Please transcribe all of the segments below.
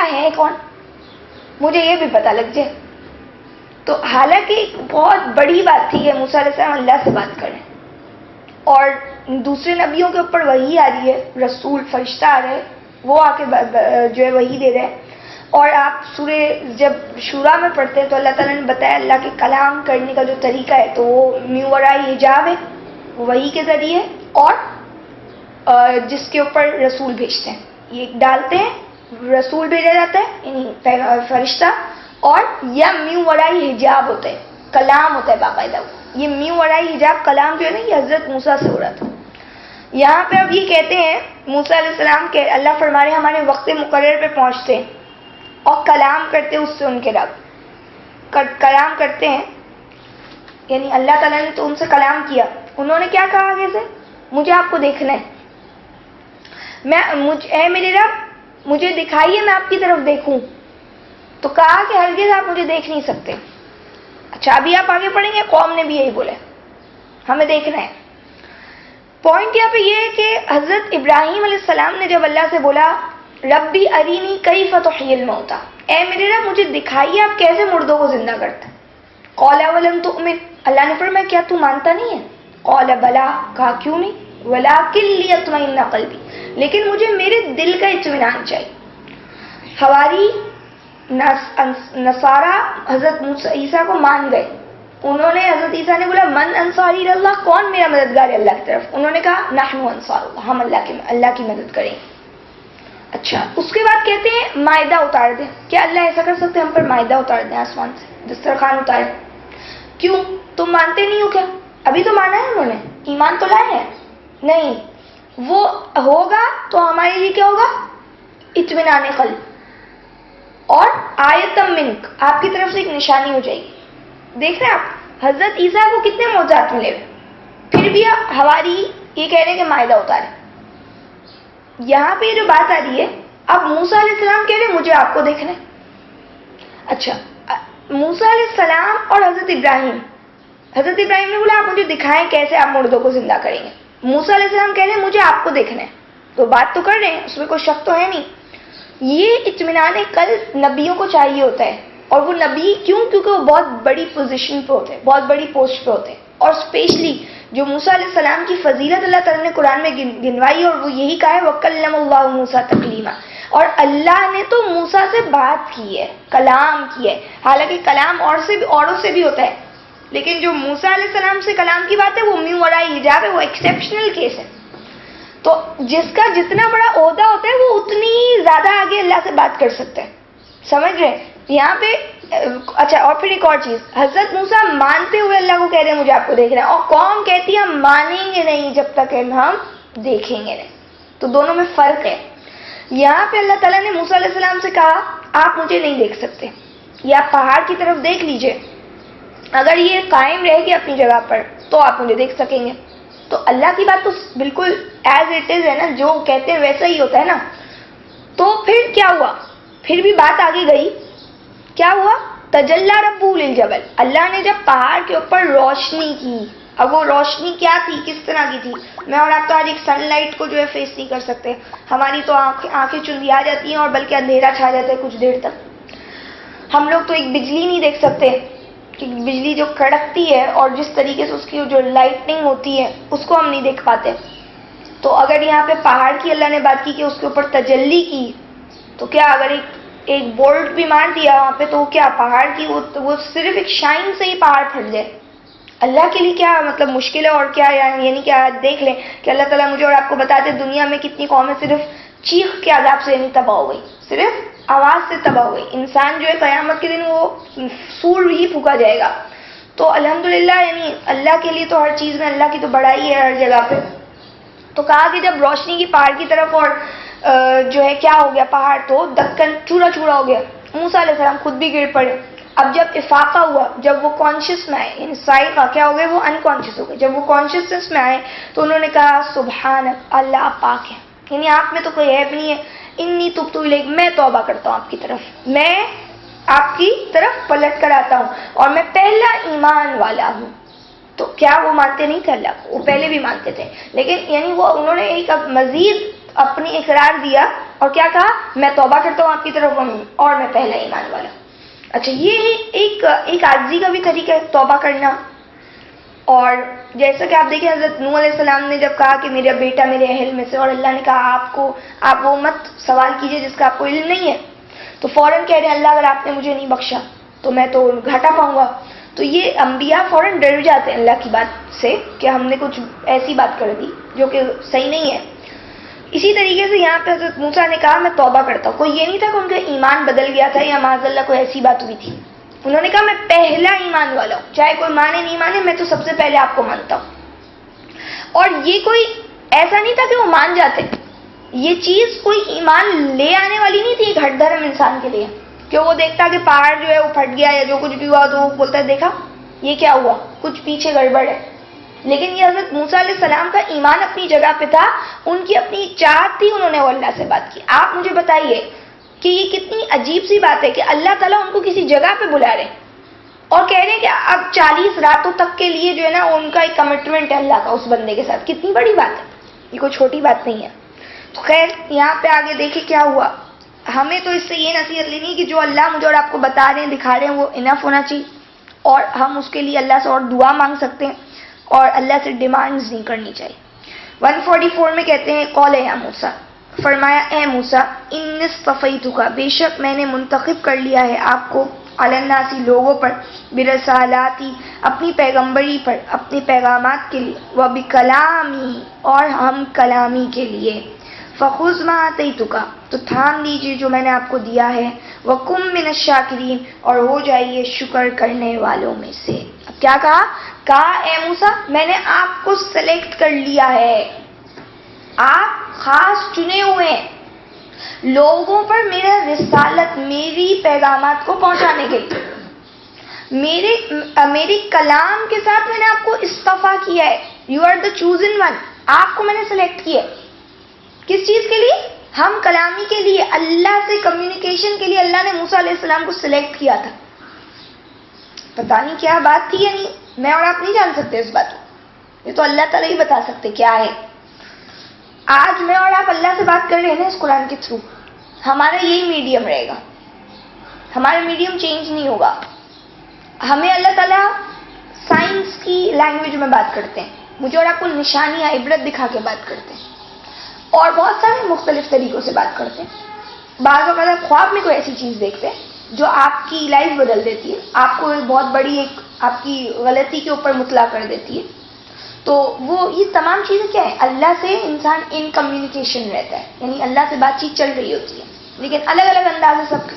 اللہ ہے کون، مجھے یہ بھی پتہ لگ جائے. تو حالانکہ ایک بہت بڑی بات تھی کہ موسیٰ علیہ السلام اللہ سے بات کریں، اور دوسرے نبیوں کے اوپر وحی آ رہی ہے، رسول فرشتہ آ رہے، وہ آ کے جو ہے وحی دے رہے ہیں. اور آپ سورہ جب شورا میں پڑھتے ہیں تو اللہ تعالیٰ نے بتایا اللہ کے کلام کرنے کا جو طریقہ ہے تو وہ من وراء حجاب ہے، وحی کے ذریعے، اور جس کے اوپر رسول بھیجتے ہیں، یہ ڈالتے ہیں رسول بھیجا جاتا ہے یعنی فرشتہ، اور یا من وراء حجاب ہوتا ہے، کلام ہوتا ہے باقاعدہ. یہ من وراء حجاب کلام جو ہے نا یہ حضرت موسیٰ سے ہو رہا تھا. یہاں پہ اب یہ کہتے ہیں موسیٰ علیہ السلام کہ اللہ فرما رہے ہیں ہمارے وقت مقرر پہ پہنچتے ہیں اور کلام کرتے اس سے ان کے رب کلام کرتے ہیں، یعنی اللہ تعالیٰ نے تو ان سے کلام کیا. انہوں نے کیا کہا آگے سے، مجھے آپ کو دیکھنا ہے، اے میرے رب مجھے دکھائیے میں آپ کی طرف دیکھوں. تو کہا کہ ہرگز آپ مجھے دیکھ نہیں سکتے. اچھا ابھی آپ آگے پڑھیں گے، قوم نے بھی یہی بولا ہمیں دیکھنا ہے. پوائنٹ یہاں پہ یہ ہے کہ حضرت ابراہیم علیہ السلام نے جب اللہ سے بولا ربی ارینی کیف تحیی الموتى، اے میرے رب مجھے دکھائیے آپ کیسے مردوں کو زندہ کرتے ہیں. قال ولم تؤمن، اللہ نے فرمایا کیا تو مانتا نہیں ہے؟ قال بلا، کہا کیوں نہیں، ولکن لیطمئن قلبی، لیکن مجھے میرے دل کا اطمینان چاہیے. حواری نصارہ حضرت عیسیٰ کو مان گئے. انہوں نے حضرت عیسیٰ نے بولا من انصاری اللہ، کون میرا مددگار ہے اللہ کی طرف؟ انہوں نے کہا نحن انصار اللہ، ہم اللہ کی مدد کریں. اچھا اس کے بعد کہتے ہیں مائدہ اتار دیں. کیا اللہ ایسا کر سکتے ہم پر مائدہ اتار دیں آسمان سے، دسترخوان اتارے؟ کیوں تم مانتے نہیں ہو کیا؟ ابھی تو مانا ہے انہوں نے، ایمان تو لائے ہیں. نہیں، وہ ہوگا تو ہمارے لیے کیا ہوگا، اطمینان قلب، اور آیتم منک، آپ کی طرف سے ایک نشانی ہو جائے گی. دیکھ رہے ہیں آپ حضرت عیسیٰ کو کتنے معجزات ملے ہوئے، پھر بھی حواری یہ کہہ رہے ہیں کہ مائدہ اتارے. یہاں پہ جو بات آ رہی ہے اب موسیٰ علیہ السلام کہہ رہے ہیں مجھے آپ کو دیکھنا ہے. اچھا موسیٰ علیہ السلام اور حضرت ابراہیم نے بولا آپ مجھے دکھائیں کیسے آپ مردوں کو زندہ کریں گے. موسیٰ علیہ السلام کہہ رہے ہیں مجھے آپ کو دیکھنا ہے. تو بات تو کر رہے ہیں، اس میں کوئی شک تو ہے نہیں. یہ اطمینان قلب نبیوں کو چاہیے ہوتا ہے، اور وہ نبی کیوں، کیونکہ وہ بہت بڑی پوزیشن پہ ہوتے ہیں، بہت بڑی پوسٹ پہ ہوتے ہیں. اور اسپیشلی جو موسیٰ علیہ السلام کی فضیلت اللہ تعالیٰ نے قرآن میں گنوائی، اور وہ یہی کہا ہے وَكَلَّمَ اللَّهُ مُوسَىٰ تَكْلِيمًا، اور اللہ نے تو موسیٰ سے بات کی ہے، کلام کی ہے. حالانکہ کلام اوروں سے بھی ہوتا ہے، لیکن جو موسیٰ علیہ السلام سے کلام کی بات ہے وہ من وراء حجاب ہے، وہ ایکسیپشنل کیس ہے. تو جس کا جتنا بڑا عہدہ ہوتا ہے وہ اتنی زیادہ آگے اللہ سے بات کر سکتا ہے. سمجھ رہے ہیں یہاں پہ. اچھا اور پھر ایک اور چیز، حضرت موسیٰ مانتے ہوئے اللہ کو کہہ رہے ہیں مجھے آپ کو دیکھنا ہے، اور قوم کہتی ہے ہم مانیں گے نہیں جب تک ہم دیکھیں گے نہیں. تو دونوں میں فرق ہے. یہاں پہ اللہ تعالیٰ نے موسیٰ علیہ السلام سے کہا آپ مجھے نہیں دیکھ سکتے، یہ آپ پہاڑ کی طرف دیکھ لیجئے، اگر یہ قائم رہے گی اپنی جگہ پر تو آپ مجھے دیکھ سکیں گے. تو اللہ کی بات تو بالکل ایز اٹ از ہے نا، جو کہتے ہیں ویسا ہی ہوتا ہے نا. تو پھر کیا ہوا، پھر بھی بات آگے گئی. کیا ہوا، تجلی ربہ للجبل، اللہ نے جب پہاڑ کے اوپر روشنی کی. اب وہ روشنی کیا تھی، کس طرح کی تھی؟ میں اور آپ تو آج ایک سن لائٹ کو جو ہے فیس نہیں کر سکتے، ہماری تو آنکھیں چندیا جاتی ہیں اور بلکہ اندھیرا چھا جاتا ہے کچھ دیر تک. ہم لوگ تو ایک بجلی نہیں دیکھ سکتے کہ بجلی جو کڑکتی ہے اور جس طریقے سے اس کی جو لائٹنگ ہوتی ہے اس کو ہم نہیں دیکھ پاتے. تو اگر یہاں پہ پہاڑ کی اللہ نے بات کی کہ اس کے اوپر تجلی کی، تو کیا اگر ایک بولٹ بھی مار دیا وہاں پہ تو کیا پہاڑ کی وہ صرف ایک شائن سے ہی پہاڑ پھٹ جائے. اللہ کے لیے کیا مطلب مشکل ہے. اور کیا یعنی کہ دیکھ لیں کہ اللہ تعالیٰ مجھے اور آپ کو بتاتے دنیا میں کتنی قومیں صرف چیخ کے عذاب سے یعنی تباہ ہو گئی، صرف آواز سے تباہ ہو گئی. انسان جو ہے قیامت کے دن وہ سور ہی پھونکا جائے گا. تو الحمدللہ یعنی اللہ کے لیے تو ہر چیز میں اللہ کی تو بڑائی ہے ہر جگہ پہ. تو کہا کہ جب روشنی کی پہاڑ کی طرف اور جو ہے کیا ہو گیا، پہاڑ تو دکن چورا چورا ہو گیا. موسیٰ علیہ السلام خود بھی گر پڑے. اب جب افاقہ ہوا، جب وہ کانشیس میں آئے، یعنی سائقہ کیا ہو گئے، وہ انکانشیس ہو گئے. جب وہ کانشیسنس میں آئے تو انہوں نے کہا سبحانک، اللہ آپ پاک ہے، یعنی آپ میں تو کوئی عیب نہیں ہے. انی تبت الیک، میں توبہ کرتا ہوں آپ کی طرف، میں آپ کی طرف پلٹ کر آتا ہوں، اور میں پہلا ایمان والا ہوں. تو کیا وہ مانتے نہیں تھے اللہ کو؟ وہ پہلے بھی مانتے تھے، لیکن یعنی وہ انہوں نے ایک اب مزید اپنی اقرار دیا اور کیا کہا, میں توبہ کرتا ہوں آپ کی طرف اور میں پہلا ایمان والا. اچھا, یہ ایک عاجزی کا بھی طریقہ ہے توبہ کرنا. اور جیسا کہ آپ دیکھیں حضرت نوح علیہ السلام نے جب کہا کہ میرا بیٹا میرے اہل میں سے, اور اللہ نے کہا آپ وہ مت سوال کیجئے جس کا آپ کو علم نہیں ہے, تو فوراً کہہ رہے ہیں اللہ اگر آپ نے مجھے نہیں بخشا تو میں تو گھاٹا پاؤں گا. تو یہ انبیاء فوراً ڈر جاتے ہیں اللہ کی بات سے کہ ہم نے کچھ ایسی بات کر دی جو کہ صحیح نہیں ہے. اسی طریقے سے یہاں پہ حضرت موسیٰ نے کہا میں توبہ کرتا ہوں. کوئی یہ نہیں تھا کہ ان کا ایمان بدل گیا تھا یا معاذ اللہ کوئی ایسی بات ہوئی تھی. انہوں نے کہا میں پہلا ایمان والا ہوں, چاہے کوئی مانے نہیں مانے میں تو سب سے پہلے آپ کو مانتا ہوں. اور یہ کوئی ایسا نہیں تھا کہ وہ مان جاتے, یہ چیز کوئی ایمان لے آنے والی نہیں تھی ایک ہٹ دھرم انسان کے لیے, کہ وہ دیکھتا کہ پہاڑ جو ہے وہ پھٹ گیا یا جو کچھ بھی ہوا تو وہ بولتا ہے دیکھا یہ کیا ہوا, کچھ پیچھے گڑبڑ ہے. لیکن یہ حضرت موسیٰ علیہ السلام کا ایمان اپنی جگہ پہ تھا, ان کی اپنی چاہت تھی, انہوں نے وہ اللہ سے بات کی. آپ مجھے بتائیے کہ یہ کتنی عجیب سی بات ہے کہ اللہ تعالیٰ ان کو کسی جگہ پہ بلا رہے ہیں اور کہہ رہے ہیں کہ اب 40 راتوں تک کے لیے جو ہے نا ان کا ایک کمٹمنٹ ہے اللہ کا اس بندے کے ساتھ. کتنی بڑی بات ہے, یہ کوئی چھوٹی بات نہیں ہے. تو خیر یہاں پہ آگے دیکھیں کیا ہوا. ہمیں تو اس سے یہ نصیحت لینی ہے کہ جو اللہ مجھے اور آپ کو بتا رہے ہیں دکھا رہے ہیں وہ انف ہونا چاہیے, اور ہم اس کے لیے اللہ سے اور دعا مانگ سکتے ہیں اور اللہ سے ڈیمانڈز نہیں کرنی چاہیے. 144 میں کہتے ہیں قول یا موسیٰ, فرمایا اے موسیٰ انی اصطفیتک, بے شک میں نے منتخب کر لیا ہے آپ کو, علی الناس لوگوں پر, برسالاتی اپنی پیغمبری پر, اپنے پیغامات کے لیے, وبکلامی اور ہم کلامی کے لیے, فخذ ما آتیتک تو تھام لیجیے جو میں نے آپ کو دیا ہے, وکم من الشاکرین اور ہو جائیے شکر کرنے والوں میں سے. اب کیا کہا اے موسیٰ میں نے آپ کو سلیکٹ کر لیا ہے, آپ خاص چنے ہوئے ہیں لوگوں پر میرا رسالت, میری پیغامات کو پہنچانے کے لیے. میرے کلام کے ساتھ میں نے آپ کو اصطفیٰ کیا ہے. You are the chosen one, آپ کو میں نے سلیکٹ کیا. کس چیز کے لیے؟ ہم کلامی کے لیے, اللہ سے کمیونیکیشن کے لیے اللہ نے موسیٰ علیہ السلام کو سلیکٹ کیا تھا. پتہ نہیں کیا بات تھی, یعنی میں اور آپ نہیں جان سکتے اس بات کو, یہ تو اللہ تعالیٰ ہی بتا سکتے کیا ہے. آج میں اور آپ اللہ سے بات کر رہے ہیں نا اس قرآن کے تھرو, ہمارا یہی میڈیم رہے گا, ہمارا میڈیم چینج نہیں ہوگا. ہمیں اللہ تعالیٰ سائنس کی لینگویج میں بات کرتے ہیں, مجھے اور آپ کو نشانیاں عبرت دکھا کے بات کرتے ہیں, اور بہت سارے مختلف طریقوں سے بات کرتے ہیں. بعض اوقات آپ خواب میں کوئی ایسی چیز دیکھتے ہیں جو آپ کی لائف بدل دیتی ہے, آپ کو بہت بڑی ایک آپ کی غلطی کے اوپر مطلع کر دیتی ہے. تو وہ یہ تمام چیزیں کیا ہے, اللہ سے انسان ان کمیونیکیشن رہتا ہے, یعنی اللہ سے بات چیت چل رہی ہوتی ہے, لیکن الگ الگ انداز ہے سب کا.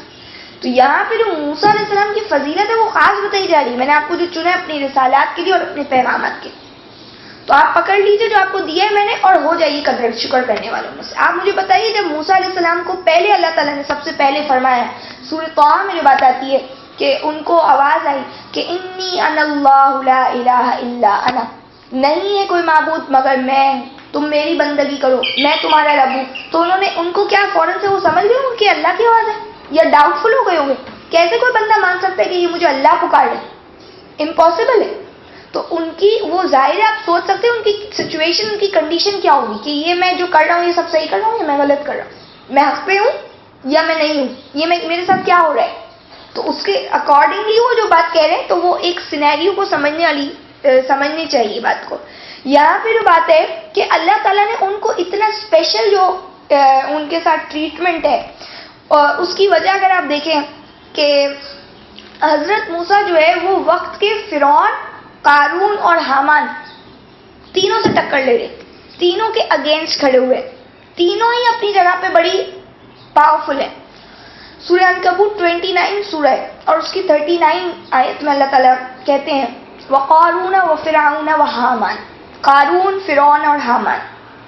تو یہاں پہ جو موسیٰ علیہ السلام کی فضیلت ہے وہ خاص بتائی جا رہی ہے. میں نے آپ کو جو چنا ہے اپنی رسالات کے لیے اور اپنے پیغامات کے, تو آپ پکڑ لیجئے جو آپ کو دیا ہے میں نے, اور ہو جائیے قدر شکر کرنے والوں میں سے. آپ مجھے بتائیے جب موسیٰ علیہ السلام کو پہلے اللہ تعالیٰ نے سب سے پہلے فرمایا, سورہ طٰہٰ میں جو بات آتی ہے کہ ان کو آواز آئی کہ انی انا اللہ لا الہ الا انا, نہیں ہے کوئی معبود مگر میں, تم میری بندگی کرو, میں تمہارا رب ہوں. تو انہوں نے ان کو کیا فوراً سے وہ سمجھ گئے ہوں کہ اللہ کی آواز ہے, یا ڈاؤٹ فل ہو گئے ہوں گے, کیسے کوئی بندہ مان سکتا ہے کہ یہ مجھے اللہ پکار رہے, امپاسبل ہے. تو ان کی وہ ظاہر ہے, آپ سوچ سکتے ہیں ان کی سچویشن, ان کی کنڈیشن کیا ہوگی کہ یہ میں جو کر رہا ہوں یہ سب صحیح کر رہا ہوں یا میں غلط کر رہا ہوں, میں حق پہ ہوں یا میں نہیں ہوں, یہ میرے ساتھ کیا ہو رہا ہے. تو اس کے اکارڈنگلی وہ جو بات کہہ رہے ہیں تو وہ ایک سینیریو کو سمجھنی چاہیے بات کو. یہاں پہ جو بات ہے کہ اللہ تعالیٰ نے ان کو اتنا اسپیشل جو ان کے ساتھ ٹریٹمنٹ ہے, اور اس کی وجہ اگر آپ دیکھیں کہ حضرت موسیٰ جو ہے وہ وقت کے فرعون, قارون اور حامان تینوں سے ٹکر لے رہے, تینوں کے اگینسٹ کھڑے ہوئے, تینوں ہی اپنی جگہ پہ بڑی پاورفل ہے. سورہ عنکبوت 29 سورہ ہے اور اس کی 39 آیت میں اللہ تعالیٰ کہتے ہیں وقارون وفرعون وحامان, قارون, فرعون اور حامان,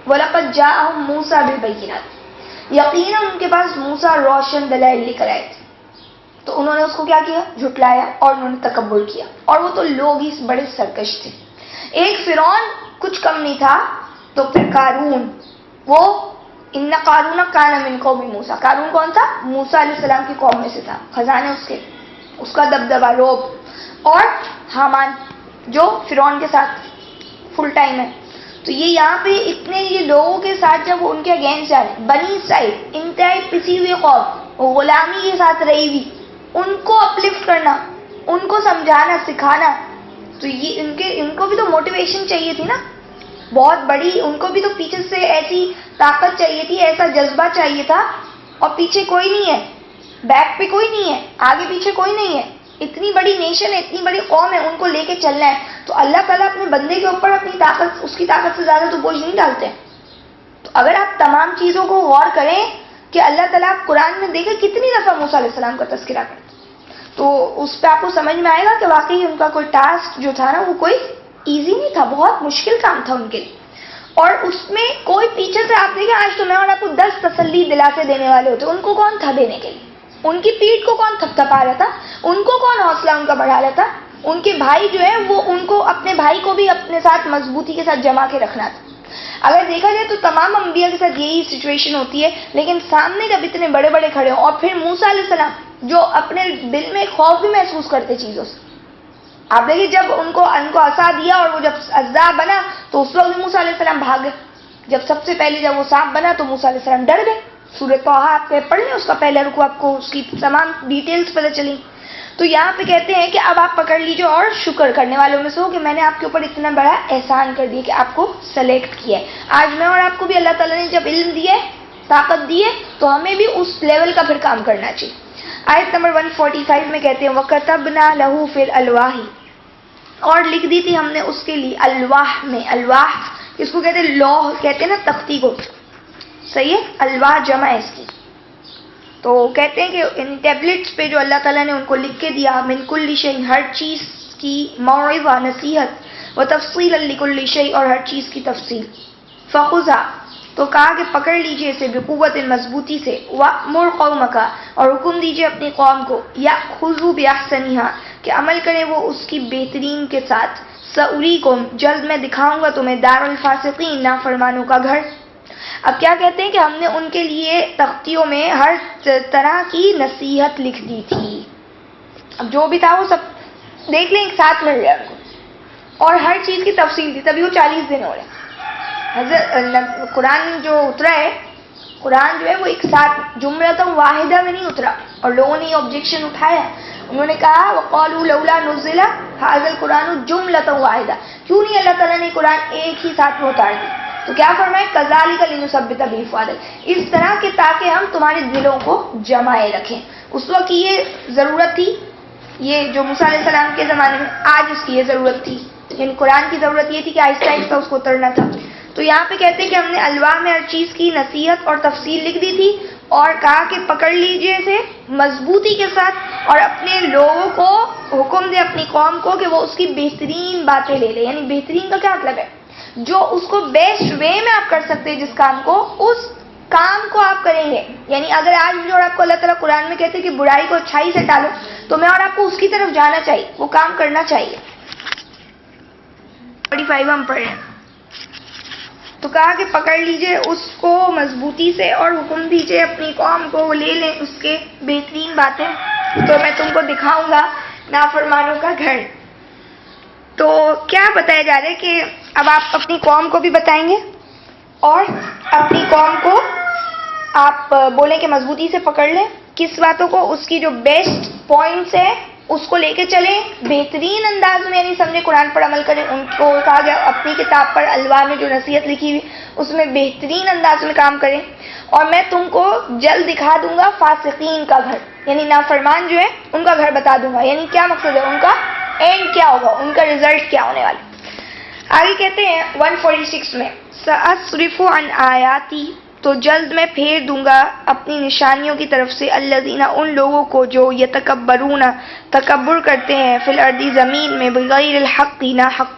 وَلَقَدْ جَاءَهُم مُوسَىٰ بِالْبَيِّنَاتِ, یقیناً ان کے پاس موسیٰ روشن دلائل لے کر آئے تھے. تو انہوں نے اس کو کیا کیا, جھٹلایا اور انہوں نے تکبر کیا, اور وہ تو لوگ ہی بڑے سرکش تھے. ایک فرعون کچھ کم نہیں تھا, تو پھر قارون, وہ ان قارون کان من قوم موسیٰ, قارون کون تھا, موسیٰ علیہ السلام کی قوم میں سے تھا, خزانے اس کا دبدبا, روب, اور حامان جو فرعون کے ساتھ فل ٹائم ہے. تو یہ یہاں پہ اتنے یہ لوگوں کے ساتھ جب ان کے اگینسٹ جا رہے ہیں، بنی اسرائیل انتہائی پسی ہوئی قوم، غلامی کے ساتھ رہی ہوئی، ان کو اپلفٹ کرنا، ان کو سمجھانا سکھانا، تو یہ ان کو بھی تو موٹیویشن چاہیے تھی نا بہت بڑی، ان کو بھی تو پیچھے سے ایسی طاقت چاہیے تھی، ایسا جذبہ چاہیے تھا، اور پیچھے کوئی نہیں ہے، بیک پہ کوئی نہیں ہے، آگے پیچھے کوئی نہیں ہے، اتنی بڑی نیشن ہے، اتنی بڑی قوم ہے، ان کو لے کے چلنا ہے، تو اللہ تعالیٰ اپنے بندے کے اوپر اپنی طاقت، اس کی طاقت سے زیادہ تو بوجھ نہیں ڈالتے. تو اگر آپ تمام چیزوں کو غور کریں کہ اللہ تعالیٰ آپ قرآن میں دیکھیں کتنی دفعہ موسیٰ علیہ السلام کا تذکرہ کرتے، تو اس پہ آپ کو سمجھ میں آئے گا کہ واقعی ان کا کوئی ٹاسک جو تھا نا وہ کوئی ایزی نہیں تھا، بہت مشکل کام تھا ان کے لیے. اور اس میں کوئی پیچھے سے آپ دیکھیں، آج تو میں اور آپ کو 10 تسلی دلاتے دینے والے ہوتے، ان کو کون تھا دینے کے لیے؟ ان کی پیٹھ کو کون تھپ تھپا رہا تھا؟ ان کو کون حوصلہ ان کا بڑھا رہا تھا؟ ان کے بھائی جو ہے وہ ان کو، اپنے بھائی کو بھی اپنے ساتھ مضبوطی کے ساتھ جما کے رکھنا تھا. اگر دیکھا جائے تو تمام انبیاء کے ساتھ یہی سچویشن ہوتی ہے، لیکن سامنے جب اتنے بڑے بڑے کھڑے ہوں، اور پھر موسیٰ علیہ السلام جو اپنے دل میں خوف بھی محسوس کرتے چیزوں سے. آپ دیکھیے جب ان کو عصا دیا اور وہ جب اژدھا بنا تو اس وقت بھی موسیٰ علیہ السلام بھاگ گئے. جب سب سے پہلے جب وہ سانپ بنا تو موسیٰ علیہ السلام ڈر گئے. سورہ طٰہٰ آپ پڑھ لیں، اس کا پہلا رکوع، آپ کو اس کی تمام ڈیٹیلز پتہ چلی. تو یہاں پہ کہتے ہیں کہ اب آپ پکڑ لیجیے اور شکر کرنے والوں میں سے ہو کہ میں نے آپ کے اوپر اتنا بڑا احسان کر دیا کہ آپ کو سلیکٹ کیا ہے. آج میں اور آپ کو بھی اللہ تعالیٰ نے جب علم دیا ہے، طاقت دی ہے، تو ہمیں بھی اس لیول کا پھر کام کرنا چاہیے. آیت نمبر 145 میں کہتے ہیں وَكَتَبْنَا لَهُ فِي الْأَلْوَاحِ، اور لکھ دی تھی ہم نے اس کے لیے الواح میں. الواح اس کو کہتے ہیں لوح، کہتے ہیں نا تختی کو، صحیح ہے، الواح جمع ہے اس کی. تو کہتے ہیں کہ ان ٹیبلٹس پہ جو اللہ تعالیٰ نے ان کو لکھ کے دیا، من کل شیء، ہر چیز کی، موعظہ نصیحت، وتفصیلا لکل شیء، اور ہر چیز کی تفصیل. فخذھا، تو کہا کہ پکڑ لیجئے اسے، بقوت، مضبوطی سے، وامر قومک، اور حکم دیجئے اپنی قوم کو، یاخذوا باحسنھا، کہ عمل کریں وہ اس کی بہترین کے ساتھ. ساریکم، جلد میں دکھاؤں گا تمہیں، دار الفاسقین، نافرمانوں کا گھر. اب کیا کہتے ہیں کہ ہم نے ان کے لیے تختیوں میں ہر طرح کی نصیحت لکھ دی تھی. اب جو بھی تھا وہ سب دیکھ لیں، ایک ساتھ مل رہا ہے ان کو، اور ہر چیز کی تفصیل تھی، تبھی وہ 40 دن ہو رہے ہیں. حضرت قرآن جو اترا ہے، قرآن جو ہے وہ ایک ساتھ جملۃ واحدہ میں نہیں اترا، اور لوگوں نے یہ آبجیکشن اٹھایا. انہوں نے کہا وقالوا لولا نزل هذا القرآن جملۃ واحدہ، کیوں نہیں اللہ تعالیٰ نے قرآن ایک ہی ساتھ میں اتار دی؟ تو کیا فرمائے کذالک لنثبت به فؤادک، اس طرح کہ تاکہ ہم تمہارے دلوں کو جمائے رکھیں. اس وقت کی یہ ضرورت تھی، یہ جو موسیٰ علیہ السلام کے زمانے میں، آج اس کی یہ ضرورت تھی. یعنی قرآن کی ضرورت یہ تھی کہ آہستہ آہستہ اس کو اترنا تھا. تو یہاں پہ کہتے ہیں کہ ہم نے الواح میں ہر چیز کی نصیحت اور تفصیل لکھ دی تھی، اور کہا کہ پکڑ لیجئے اسے مضبوطی کے ساتھ، اور اپنے لوگوں کو حکم دے، اپنی قوم کو، کہ وہ اس کی بہترین باتیں لے لے. یعنی بہترین کا کیا مطلب ہے؟ جو اس کو بیسٹ وے میں آپ کر سکتے ہیں، جس کام کو، اس کام کو آپ کریں گے. یعنی اگر آج مجھے اور آپ کو اللہ تعالیٰ قرآن میں کہتے ہیں کہ برائی کو اچھائی سے ٹالو، تو میں اور آپ کو اس کی طرف جانا چاہیے، وہ کام کرنا چاہیے. 45 ہم پڑھ رہے ہیں. تو کہا کہ پکڑ لیجئے اس کو مضبوطی سے، اور حکم دیجئے اپنی قوم کو، وہ لے لیں اس کے بہترین باتیں، تو میں تم کو دکھاؤں گا نافرمانوں کا گھر. تو کیا بتایا جا رہا ہے کہ اب آپ اپنی قوم کو بھی بتائیں گے، اور اپنی قوم کو آپ بولیں کہ مضبوطی سے پکڑ لیں. کس باتوں کو؟ اس کی جو بیسٹ پوائنٹس ہیں اس کو لے کے چلیں بہترین انداز میں. یعنی سمجھے قرآن پر عمل کریں. ان کو کہا گیا اپنی کتاب پر الواح میں جو نصیحت لکھی ہوئی اس میں بہترین انداز میں کام کریں. اور میں تم کو جلد دکھا دوں گا فاسقین کا گھر، یعنی نافرمان جو ہے ان کا گھر بتا دوں گا. یعنی کیا مقصد ہے؟ ان کا اینڈ کیا ہوگا، ان کا ریزلٹ کیا ہونے والا. آگے کہتے ہیں 146 میں سأصرف عن آیاتی، تو جلد میں پھیر دوں گا اپنی نشانیوں کی طرف سے، الذین، ان لوگوں کو جو یتکبرون، تکبر کرتے ہیں، فی الارض، زمین میں، بغیر الحق، نہ حق.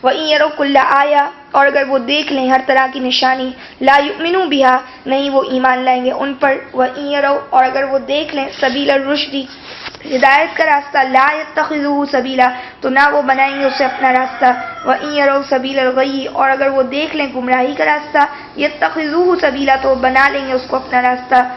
وَإِن يَرَوْا كُلَّ آیَةٍ، اور اگر وہ دیکھ لیں ہر طرح کی نشانی، لا یؤمنوا بها، نہیں وہ ایمان لائیں گے ان پر. وَإِن يَرَوْا، اور اگر وہ دیکھ لیں سبیل الرشد، ہدایت کا راستہ، لا يتخذوه سبیلا، تو نہ وہ بنائیں گے اسے اپنا راستہ. وَإِن يَرَوْا سبیل الغی، اور اگر وہ دیکھ لیں گمراہی کا راستہ، يتخذوه سبیلا، تو بنا لیں گے اس کو اپنا راستہ.